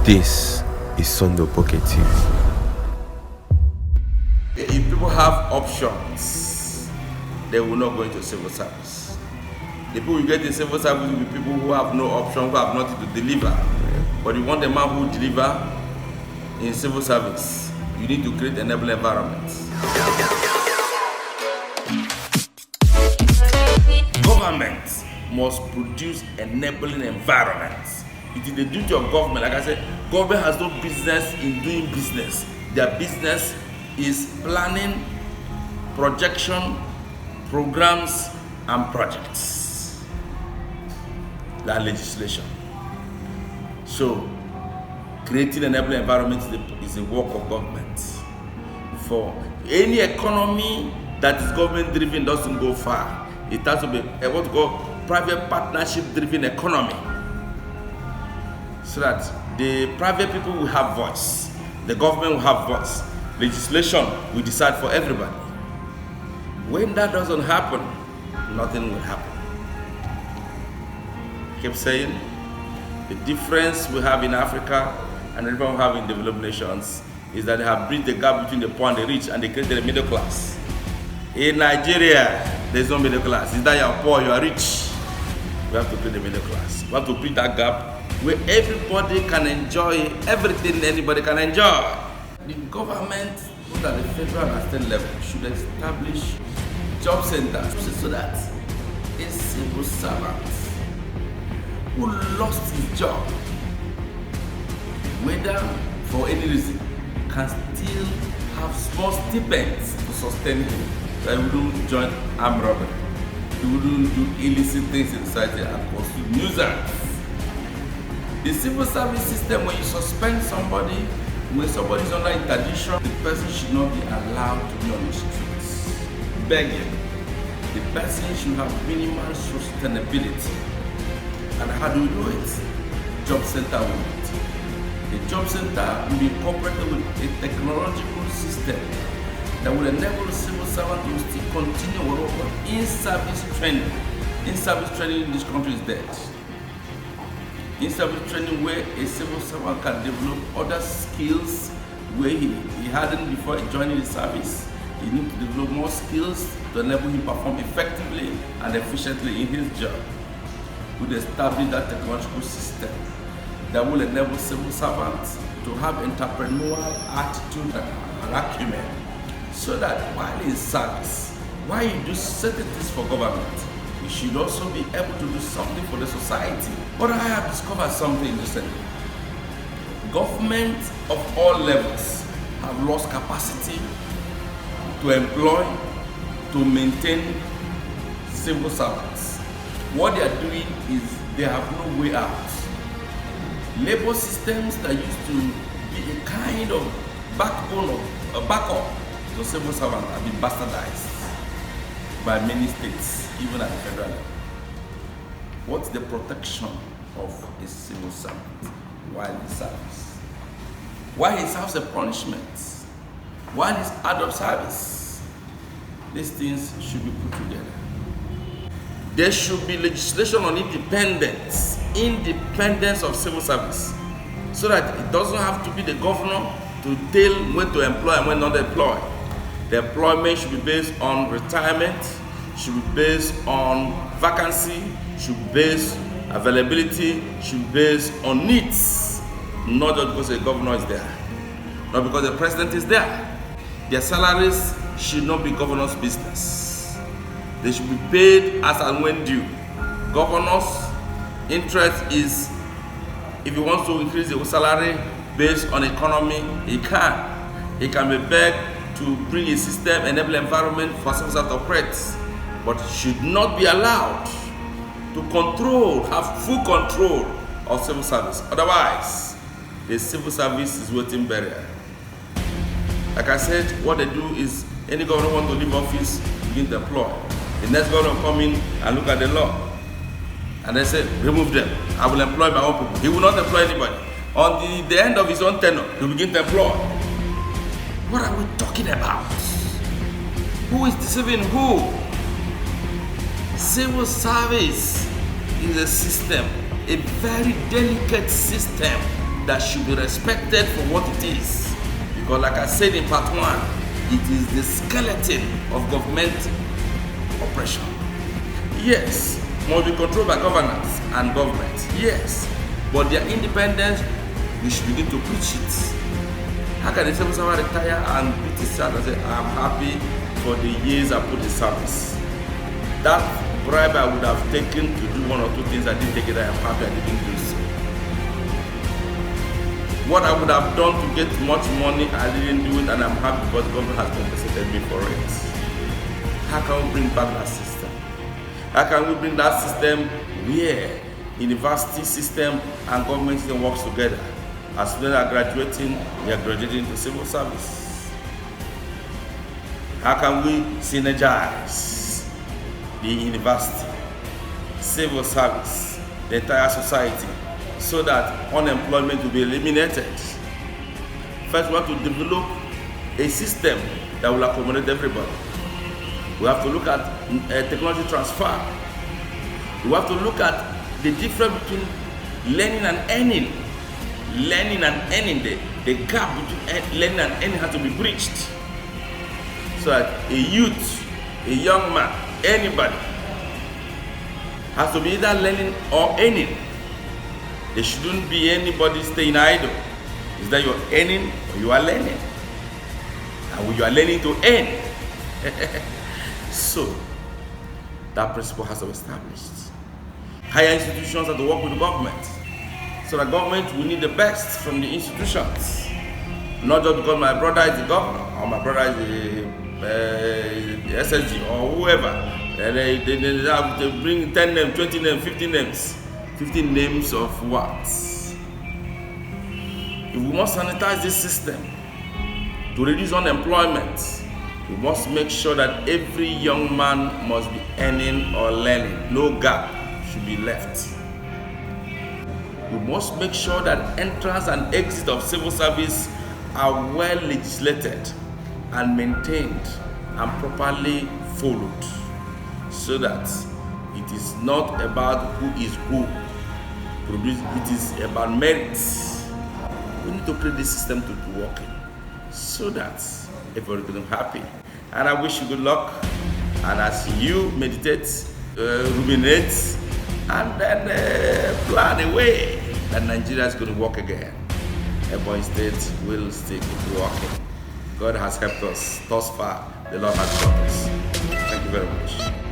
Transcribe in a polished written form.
This is Sunday Pocket TV. If people have options, they will not go into civil service. The people who get in civil service will be people who have no option, who have nothing to deliver. But you want a man who deliver in civil service, you need to create an enabling environment. Government must produce enabling environments. It is the duty of government. Like I said, government has no business in doing business. Their business is planning, projection, programs, and projects. That legislation. So, creating an enabling environment is the work of government. For any economy that is government driven doesn't go far. It has to be what we call private partnership driven economy. So that the private people will have voice, the government will have voice, legislation will decide for everybody. When that doesn't happen, nothing will happen. I keep saying, the difference we have in Africa and everyone we have in developed nations is that they have bridged the gap between the poor and the rich, and they created a middle class. In Nigeria, there's no middle class. It's that you're poor, you are rich. We have to create the middle class. We have to bridge that gap where everybody can enjoy everything anybody can enjoy. The government, both at the federal and state level, should establish job centers so that a civil servant who lost his job, whether for any reason, can still have small stipends to sustain him. That he wouldn't join armed robbery, he wouldn't do illicit things in society and pursue nuisance. The civil service system, when you suspend somebody, when somebody is under interdiction, the person should not be allowed to be on the streets begging. The person should have minimal sustainability. And how do we do it? Job center will do it. The job center will be incorporated with a technological system that will enable the civil servant to still continue what we call in-service training. In-service training in this country is dead. In-service training where a civil servant can develop other skills where he hadn't before joining the service. He needs to develop more skills to enable him to perform effectively and efficiently in his job. We establish that technological system that will enable civil servants to have entrepreneurial attitude and acumen, so that while in service, while you do certain things for government, you should also be able to do something for the society. But I have discovered something recently. Government of all levels have lost capacity to employ, to maintain civil servants. What they are doing is they have no way out. Labor systems that used to be a kind of backbone of a backup to civil servants have been bastardized by many states, even at the federal level. What's the protection of a civil servant while he serves? While he serves a punishment? While he's out of service? These things should be put together. There should be legislation on independence of civil service, so that it doesn't have to be the governor to tell when to employ and when not to employ. The employment should be based on retirement, should be based on vacancy, should be based on availability, should be based on needs, not just because the governor is there, not because the president is there. Their salaries should not be governor's business. They should be paid as and when due. Governor's interest is, if he wants to increase the salary based on economy, he can. He can be begged to bring a system, enable environment for civil service to operate, but should not be allowed to have full control of civil service. Otherwise, the civil service is waiting burial. Like I said, what they do is any governor want to leave office, begin to employ. The next governor come in and look at the law, and they say, remove them. I will employ my own people. He will not employ anybody. On the end of his own tenure, he will begin to employ. What are we talking about? Who is deceiving who? Civil service is a system, a very delicate system that should be respected for what it is. Because like I said in part 1, it is the skeleton of government oppression. Yes, must be controlled by governance and government. Yes, but their independence, we should begin to preach it. How can the civil servant retire and beat his child and say, I'm happy for the years I put in service? That bribe I would have taken to do 1 or 2 things, I didn't take it, I am happy I didn't do so. What I would have done to get much money, I didn't do it, and I'm happy because the government has compensated me for it. How can we bring back that system? How can we bring that system where university system and government system works together? As students are graduating, they are graduating into civil service. How can we synergize the university, civil service, the entire society, so that unemployment will be eliminated? First, we have to develop a system that will accommodate everybody. We have to look at technology transfer. We have to look at the difference between learning and earning. Learning and earning, the gap between learning and earning has to be breached. So that a youth, a young man, anybody has to be either learning or earning. There shouldn't be anybody staying idle. Is that you're earning or you are learning? And you are learning to earn. So, that principle has to be established. Higher institutions have to work with the government. So the government will need the best from the institutions. Not just because my brother is the governor or my brother is the SSG or whoever. They have to bring 10 names, 20 names, 50 names. 15 names of what? If we must sanitize this system to reduce unemployment, we must make sure that every young man must be earning or learning. No gap should be left. We must make sure that entrance and exit of civil service are well legislated and maintained and properly followed, so that it is not about who is who. It is about merits. We need to create this system to be working so that everybody can be happy. And I wish you good luck. And as you meditate, ruminate, and then plan a way that Nigeria is going to work again. Ebonyi State will still keep working. God has helped us thus far. The Lord has helped us. Thank you very much.